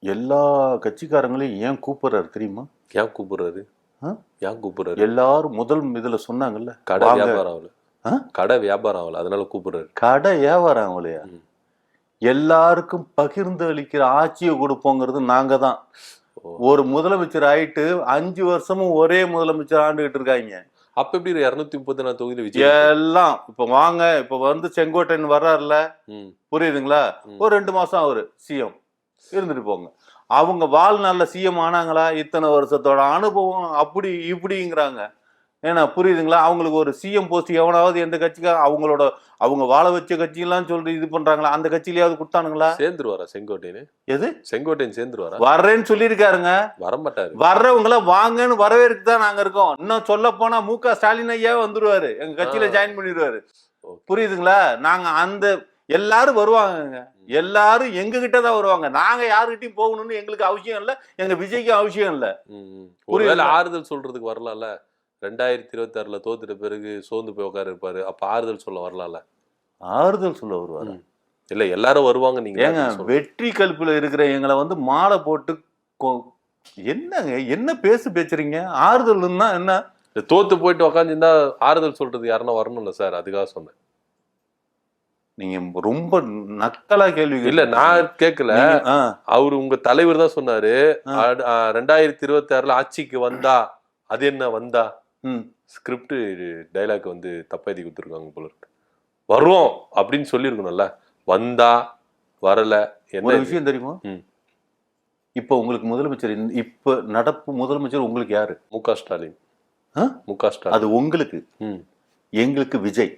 எல்லா கட்சிக்காரங்களையும் ஏன் கூப்பிடுறாரு தெரியுமா? ஏன் கூப்பிடுறாரு? ஆ? ஏன் கூப்பிடுறாரு? எல்லாரும் முதல் இதுல சொன்னாங்கல்ல, கடை வாங்க. வியாபாரம் ஆகல. ஆ? கடை வியாபாரம் ஆகல, அதனால கூப்பிடுறாரு. கடை வியாபாரம் அவளையா? ம். எல்லாருக்கும் பகிர்ந்து அளிக்கிற ஆட்சியை கொடுப்போங்கிறது நாங்க தான். ஓ. ஒரு முதலமைச்சர் ஆயிட்டு 5 வருஷமும் ஒரே முதலமைச்சர் ஆண்டுகிட்டு இருக்காங்க. அப்ப எப்படி 234 தொகுதியில விஜய்? எல்லாம் இப்ப வாங்க, இப்ப வந்து செங்கோட்டையன் வர்றாருல, ம். புரியுதுங்களா? ஒரு 2 மாசம் அவரு சிஎம் இருந்துட்டு போங்க. அவங்க வாழ்நாள்ல சிஎம் ஆனாங்களா? இத்தனை வருஷத்தோட அனுபவம் அப்படி இப்படிங்கிறாங்க. ஏன்னா புரியுதுங்களா? அவங்களுக்கு ஒரு சிஎம் போஸ்ட் எவனாவது எந்த கட்சிக்காக அவங்க வாழ வச்ச கட்சியெல்லாம் சொல்லி இது பண்றாங்களா? அந்த கட்சியிலேயாவது கொடுத்தானுங்களா? சேர்ந்துருவாரா செங்கோட்டையன்? எது? செங்கோட்டையன் சேர்ந்துருவாரா? வர்றேன்னு சொல்லியிருக்காருங்க. வரமாட்டாரு. வர்றவங்கள வாங்கன்னு வரவேற்கு தான் நாங்க இருக்கோம். இன்னும் சொல்ல போனா மு.க. ஸ்டாலின் ஐயா வந்துருவாரு, எங்க கட்சியில ஜாயின் பண்ணிடுவாரு. புரியுதுங்களா? நாங்க அந்த எல்லாரும் வருவாங்க, எல்லாரும் எங்க கிட்ட தான் வருவாங்க. நாங்க யாருகிட்டயும் போகணும்னு எங்களுக்கு அவசியம் இல்ல, எங்க விஜய்க்கு அவசியம் இல்ல. ஒருவேளை ஆறுதல் சொல்றதுக்கு வரலாம்ல. 2026ல தோத்துட்ட பிறகு சோர்ந்து போய் உட்கார இருப்பாரு. அப்ப ஆறுதல் சொல்ல வரலாம்ல. ஆறுதல் சொல்ல வருவாரு? இல்ல, எல்லாரும் வருவாங்க. நீங்க ஏங்க வெற்றி கல்ப்புல இருக்கிற எங்களை வந்து மாலை போட்டு என்னங்க என்ன பேசுறீங்க? ஆறுதல்னா என்ன? தோத்து போயிட்டு உக்காந்துருந்தா ஆறுதல் சொல்றது யாருன்னா வரணும்ல சார், அதுக்காக சொன்னேன். நீங்க ரொம்ப நக்கலா கேள்வி இல்ல, நான் கேட்கல. அவரு உங்க தலைவர் தான் சொன்னாரு 2026ல ஆட்சிக்கு வந்தா அது என்ன வந்தா ஸ்கிரிப்ட் டைலாக் வந்து தப்பா எழுதி கொடுத்துருக்காங்க போல இருக்கு. வரும் அப்படின்னு சொல்லிருக்கணும்ல. வந்தா வரல என்ன ஒரு விஷயம் தெரியுமா? இப்ப உங்களுக்கு முதலமைச்சர், இப்ப நடப்பு முதலமைச்சர் உங்களுக்கு யாரு? மு.க. ஸ்டாலின். அது உங்களுக்கு. எங்களுக்கு விஜய்.